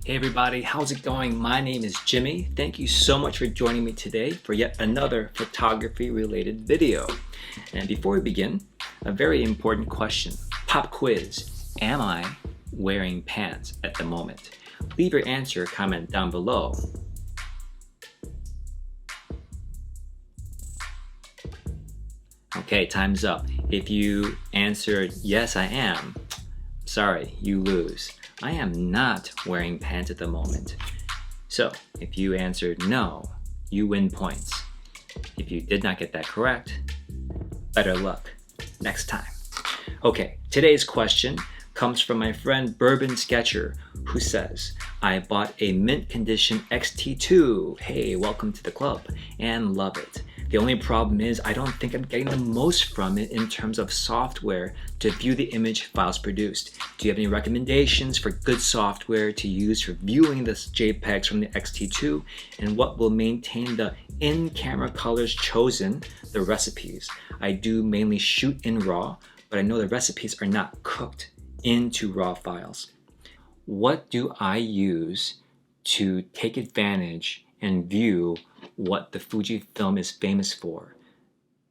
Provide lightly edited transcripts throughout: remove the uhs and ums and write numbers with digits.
Hey everybody, how's it going? My name is Jimmy. Thank you so much for joining me today for yet another photography related video. And before we begin, a very important question. Pop quiz. Am I wearing pants at the moment? Leave your answer comment down below. Okay, time's up. If you answered yes I am, sorry, you lose. I am not wearing pants at the moment. So if you answered no, you win points. If you did not get that correct, better luck next time. Okay, today's question comes from my friend Bourbon Sketcher, who says, I bought a mint condition XT2. Hey, welcome to the club, and love it. The only problem is I don't think I'm getting the most from it in terms of software to view the image files produced. Do you have any recommendations for good software to use for viewing the JPEGs from the XT2? And what will maintain the in-camera colors chosen, the recipes? I do mainly shoot in RAW, but I know the recipes are not cooked into RAW files. What do I use to take advantage and view what the Fujifilm is famous for?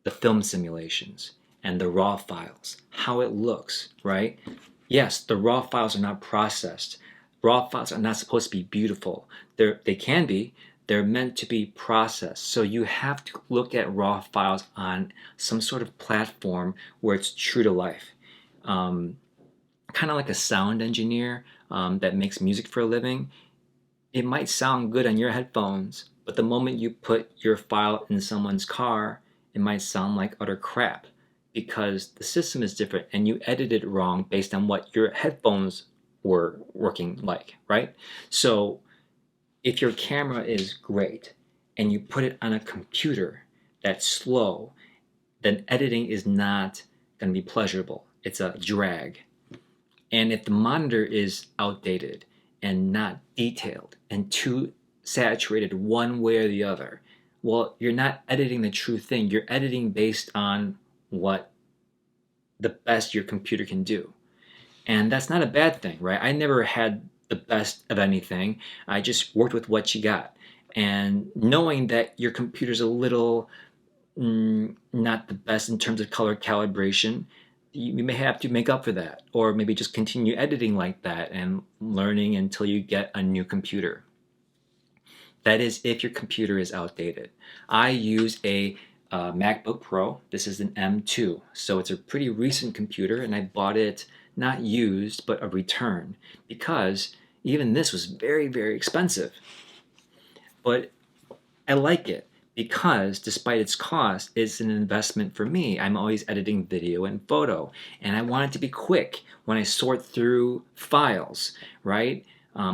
The film simulations and the RAW files, how it looks, right? Yes, the RAW files are not processed. RAW files are not supposed to be beautiful. They can be. They're meant to be processed. So you have to look at RAW files on some sort of platform where it's true to life. Kind of like a sound engineer that makes music for a living. It might sound good on your headphones, but the moment you put your file in someone's car, it might sound like utter crap because the system is different and you edited it wrong based on what your headphones were working like, right? So if your camera is great and you put it on a computer that's slow, then editing is not going to be pleasurable. It's a drag. And if the monitor is outdated and not detailed and too saturated one way or the other, well, you're not editing the true thing. You're editing based on what the best your computer can do. And that's not a bad thing, right? I never had the best of anything. I just worked with what you got. And knowing that your computer's a little not the best in terms of color calibration, you may have to make up for that, or maybe just continue editing like that and learning until you get a new computer. That is if your computer is outdated. I use a MacBook Pro. This is an M2, so it's a pretty recent computer, and I bought it not used, but a return, because even this was very, very expensive. But I like it, because despite its cost, it's an investment for me. I'm always editing video and photo, and I want it to be quick when I sort through files, right?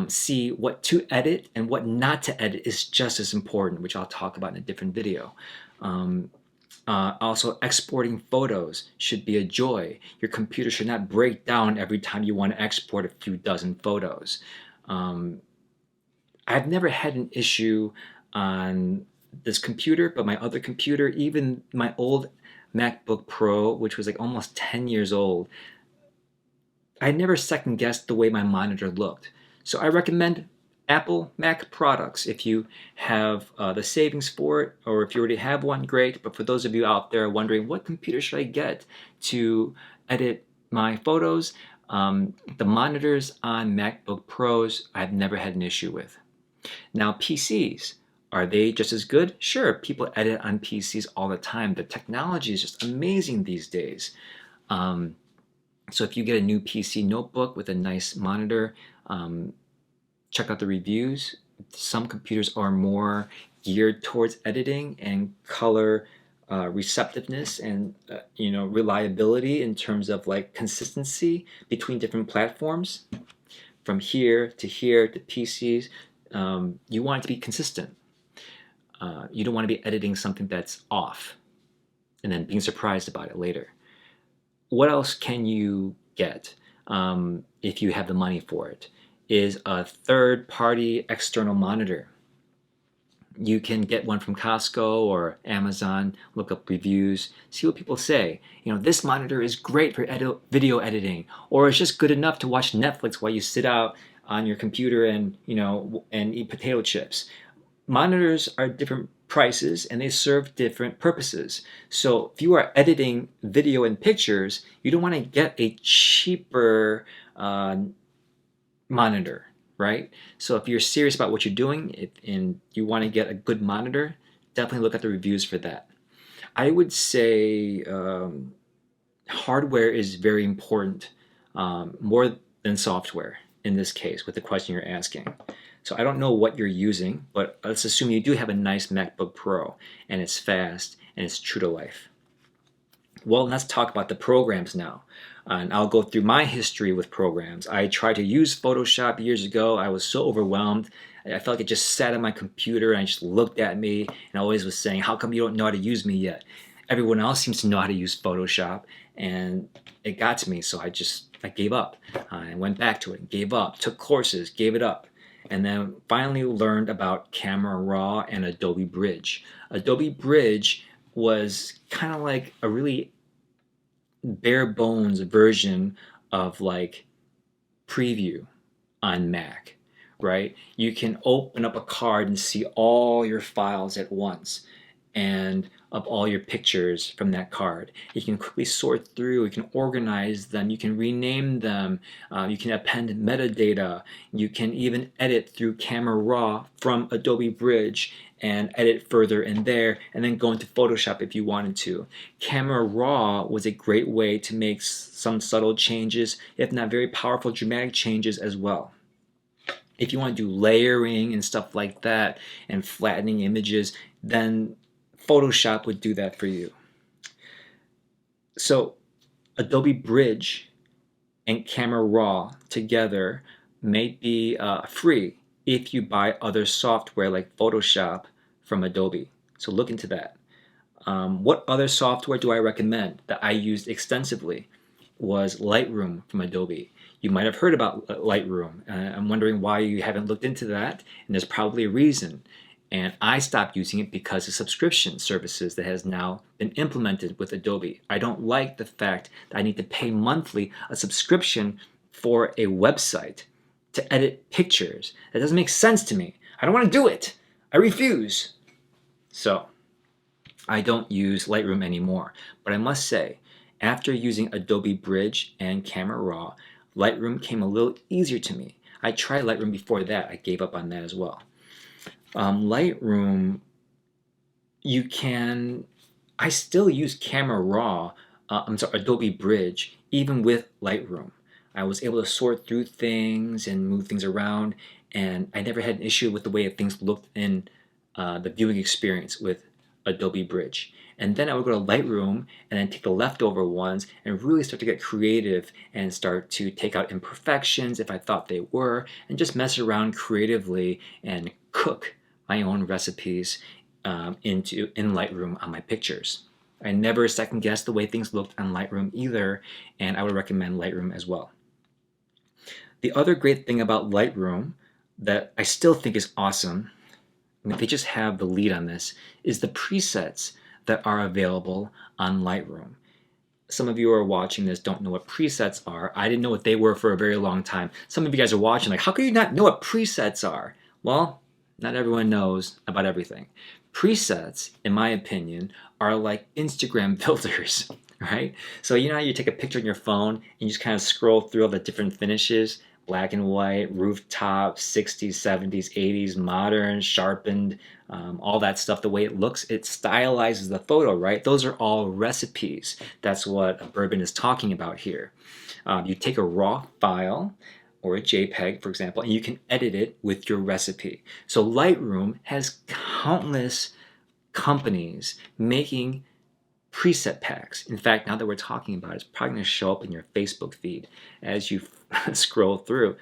See what to edit and what not to edit is just as important, which I'll talk about in a different video. Also, exporting photos should be a joy. Your computer should not break down every time you want to export a few dozen photos. I've never had an issue on this computer, but my other computer, even my old MacBook Pro, which was like almost 10 years old, I never second guessed the way my monitor looked. So I recommend Apple Mac products if you have the savings for it, or if you already have one, great. But for those of you out there wondering what computer should I get to edit my photos, the monitors on MacBook Pros I've never had an issue with. Now PCs, are they just as good? Sure, people edit on PCs all the time. The technology is just amazing these days. So if you get a new PC notebook with a nice monitor, check out the reviews. Some computers are more geared towards editing and color receptiveness and reliability in terms of like consistency between different platforms. From here to PCs, you want it to be consistent. You don't want to be editing something that's off and then being surprised about it later. What else can you get if you have the money for it? Is a third-party external monitor. You can get one from Costco or Amazon, look up reviews, see what people say. This monitor is great for video editing, or it's just good enough to watch Netflix while you sit out on your computer and and eat potato chips. Monitors are different prices and they serve different purposes. So if you are editing video and pictures, you don't want to get a cheaper monitor, right? So if you're serious about what you're doing and you want to get a good monitor, definitely look at the reviews for that. I would say hardware is very important, more than software in this case with the question you're asking. So I don't know what you're using, but let's assume you do have a nice MacBook Pro and it's fast and it's true to life. Well, let's talk about the programs now. And I'll go through my history with programs. I tried to use Photoshop years ago. I was so overwhelmed. I felt like it just sat on my computer and just looked at me and always was saying, how come you don't know how to use me yet? Everyone else seems to know how to use Photoshop, and it got to me, so I gave up. I went back to it, gave up, took courses, gave it up, and then finally learned about Camera Raw and Adobe Bridge. Adobe Bridge was kind of like a really bare bones version of like Preview on Mac, right? You can open up a card and see all your files at once and of all your pictures from that card. You can quickly sort through, you can organize them, you can rename them, you can append metadata, you can even edit through Camera Raw from Adobe Bridge and edit further in there, and then go into Photoshop if you wanted to. Camera Raw was a great way to make some subtle changes, if not very powerful dramatic changes as well. If you want to do layering and stuff like that and flattening images, then Photoshop would do that for you. So Adobe Bridge and Camera Raw together may be free if you buy other software like Photoshop from Adobe. So look into that. What other software do I recommend that I used extensively was Lightroom from Adobe. You might have heard about Lightroom. I'm wondering why you haven't looked into that, and there's probably a reason. And I stopped using it because of subscription services that has now been implemented with Adobe. I don't like the fact that I need to pay monthly a subscription for a website to edit pictures. That doesn't make sense to me. I don't want to do it. I refuse. So I don't use Lightroom anymore. But I must say, after using Adobe Bridge and Camera Raw, Lightroom came a little easier to me. I tried Lightroom before that. I gave up on that as well. Lightroom, I still use Camera Raw, Adobe Bridge, even with Lightroom. I was able to sort through things and move things around, and I never had an issue with the way things looked in the viewing experience with Adobe Bridge. And then I would go to Lightroom and then take the leftover ones and really start to get creative and start to take out imperfections if I thought they were, and just mess around creatively and cook my own recipes in Lightroom on my pictures. I never second guessed the way things looked on Lightroom either, and I would recommend Lightroom as well. The other great thing about Lightroom that I still think is awesome, and if they just have the lead on this, is the presets that are available on Lightroom. Some of you who are watching this don't know what presets are. I didn't know what they were for a very long time. Some of you guys are watching like, how can you not know what presets are? Well, not everyone knows about everything. Presets, in my opinion, are like Instagram filters, right? So you know how you take a picture on your phone and you just kind of scroll through all the different finishes, black and white, rooftop, 60s, 70s, 80s, modern, sharpened, all that stuff, the way it looks, it stylizes the photo, right? Those are all recipes. That's what Bourbon is talking about here. You take a raw file, or a JPEG, for example, and you can edit it with your recipe. So Lightroom has countless companies making preset packs. In fact, now that we're talking about it, it's probably going to show up in your Facebook feed as you scroll through.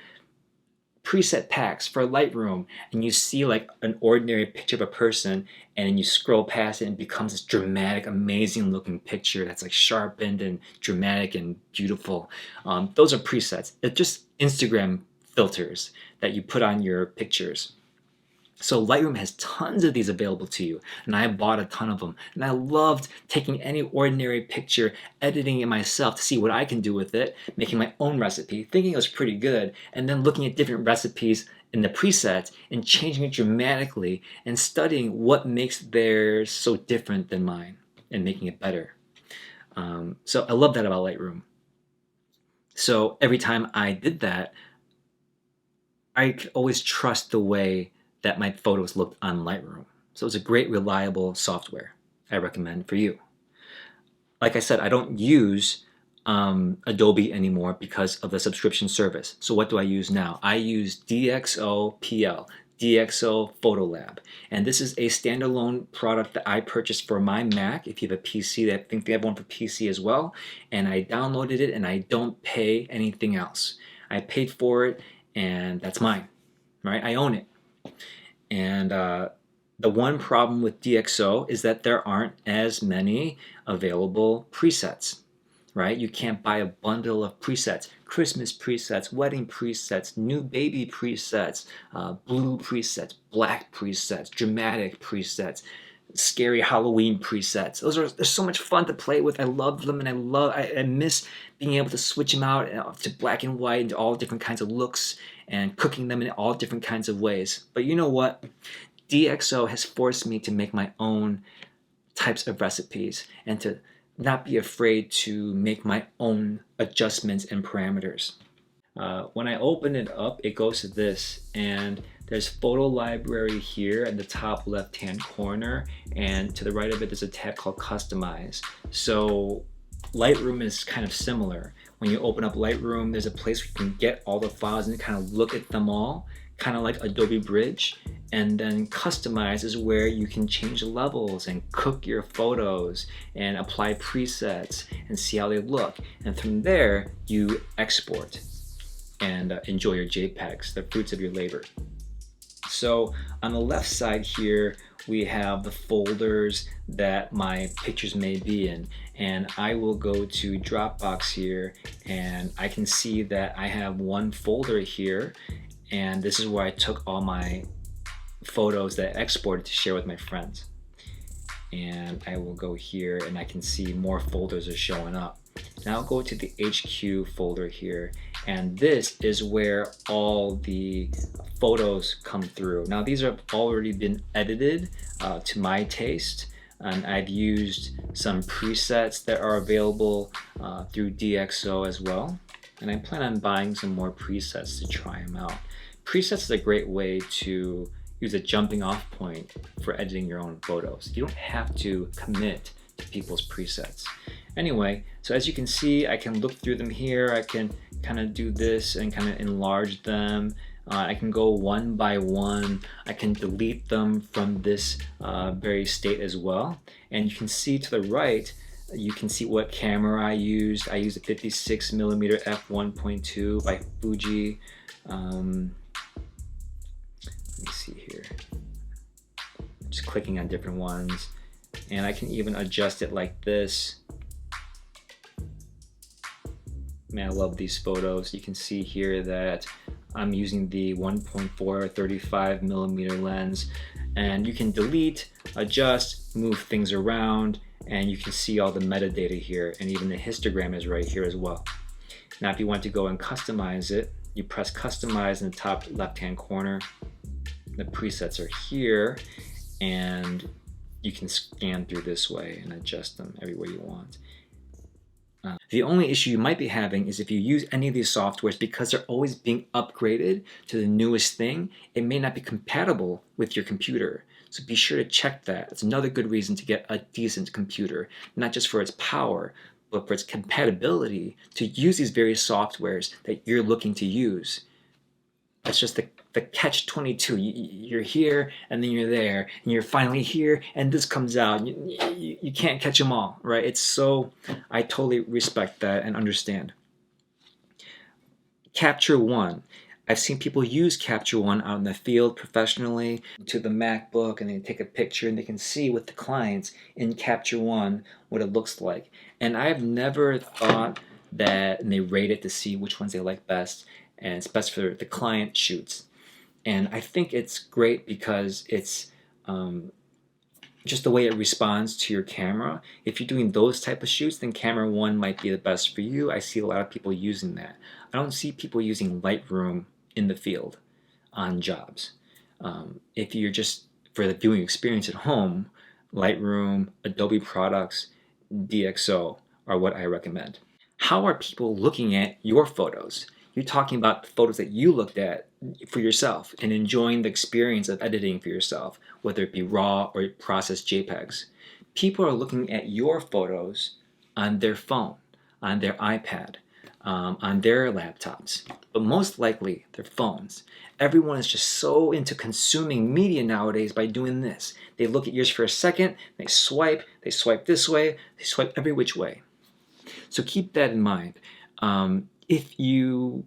Preset packs for Lightroom, and you see like an ordinary picture of a person, and you scroll past it and it becomes this dramatic, amazing looking picture that's like sharpened and dramatic and beautiful. Those are presets. It's just Instagram filters that you put on your pictures. So Lightroom has tons of these available to you, and I bought a ton of them. And I loved taking any ordinary picture, editing it myself to see what I can do with it, making my own recipe, thinking it was pretty good, and then looking at different recipes in the presets and changing it dramatically and studying what makes theirs so different than mine and making it better. So I love that about Lightroom. So every time I did that, I could always trust the way that my photos looked on Lightroom. So it's a great, reliable software I recommend for you. Like I said, I don't use Adobe anymore because of the subscription service. So what do I use now? I use DxOPL, DxO Photo Lab. And this is a standalone product that I purchased for my Mac. If you have a PC, I think they have one for PC as well. And I downloaded it and I don't pay anything else. I paid for it and that's mine, right? I own it. And the one problem with DxO is that there aren't as many available presets, right? You can't buy a bundle of presets, Christmas presets, wedding presets, new baby presets, blue presets, black presets, dramatic presets, scary Halloween presets. They're so much fun to play with. I love them, and I miss being able to switch them out to black and white and all different kinds of looks and cooking them in all different kinds of ways. But you know what? DxO has forced me to make my own types of recipes and to not be afraid to make my own adjustments and parameters. When I open it up, it goes to this, and there's photo library here in the top left hand corner, and to the right of it there's a tab called customize. So Lightroom is kind of similar. When you open up Lightroom, there's a place where you can get all the files and kind of look at them all, kind of like Adobe Bridge. And then customize is where you can change levels and cook your photos and apply presets and see how they look. And from there, you export and enjoy your JPEGs, the fruits of your labor. So on the left side here, we have the folders that my pictures may be in. And I will go to Dropbox here, and I can see that I have one folder here, and this is where I took all my photos that I exported to share with my friends. And I will go here and I can see more folders are showing up. Now I'll go to the HQ folder here, and this is where all the photos come through. Now these have already been edited to my taste, and I've used some presets that are available through DxO as well. And I plan on buying some more presets to try them out. Presets is a great way to use a jumping off point for editing your own photos. You don't have to commit to people's presets. Anyway, so as you can see, I can look through them here. I can kind of do this and kind of enlarge them. I can go one by one. I can delete them from this very state as well. And you can see to the right, you can see what camera I used. I used a 56mm f1.2 by Fuji. Let me see here. Just clicking on different ones. And I can even adjust it like this. Man, I love these photos. You can see here that I'm using the 1.4 35mm lens, and you can delete, adjust, move things around, and you can see all the metadata here, and even the histogram is right here as well. Now if you want to go and customize it, you press customize in the top left hand corner. The presets are here, and you can scan through this way and adjust them everywhere you want. The only issue you might be having is if you use any of these softwares, because they're always being upgraded to the newest thing, it may not be compatible with your computer. So be sure to check that. It's another good reason to get a decent computer, not just for its power, but for its compatibility to use these various softwares that you're looking to use. That's just the catch-22. You're here and then you're there, and you're finally here and this comes out. You can't catch them all, right? It's so, I totally respect that and understand. Capture One. I've seen people use Capture One out in the field professionally to the MacBook, and they take a picture and they can see with the clients in Capture One what it looks like. And I've never thought that, and they rate it to see which ones they like best, and it's best for the client shoots. And I think it's great because it's just the way it responds to your camera. If you're doing those type of shoots, then camera 1 might be the best for you. I see a lot of people using that. I don't see people using Lightroom in the field on jobs. If you're just for the viewing experience at home, Lightroom, Adobe products, DxO are what I recommend. How are people looking at your photos? You're talking about the photos that you looked at for yourself and enjoying the experience of editing for yourself, whether it be raw or processed JPEGs. People are looking at your photos on their phone, on their iPad, on their laptops, but most likely their phones. Everyone is just so into consuming media nowadays by doing this. They look at yours for a second, they swipe this way, they swipe every which way. So keep that in mind. If you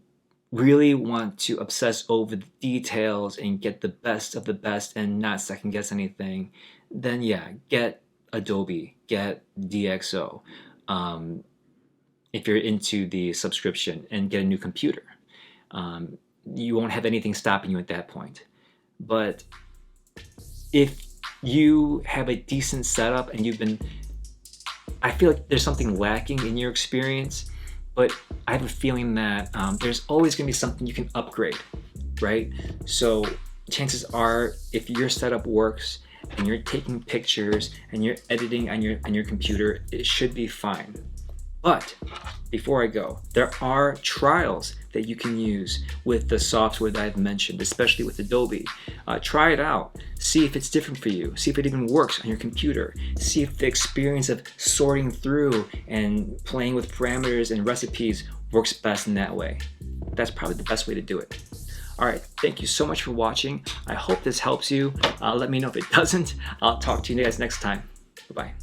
really want to obsess over the details and get the best of the best and not second guess anything, then yeah, get Adobe, get DxO. If you're into the subscription, and get a new computer. You won't have anything stopping you at that point. But if you have a decent setup and I feel like there's something lacking in your experience, but I have a feeling that there's always going to be something you can upgrade, right? So chances are, if your setup works and you're taking pictures and you're editing on your computer, it should be fine. But before I go, there are trials that you can use with the software that I've mentioned, especially with Adobe. Try it out. See if it's different for you. See if it even works on your computer. See if the experience of sorting through and playing with parameters and recipes works best in that way. That's probably the best way to do it. All right, thank you so much for watching. I hope this helps you. Let me know if it doesn't. I'll talk to you guys next time. Bye-bye.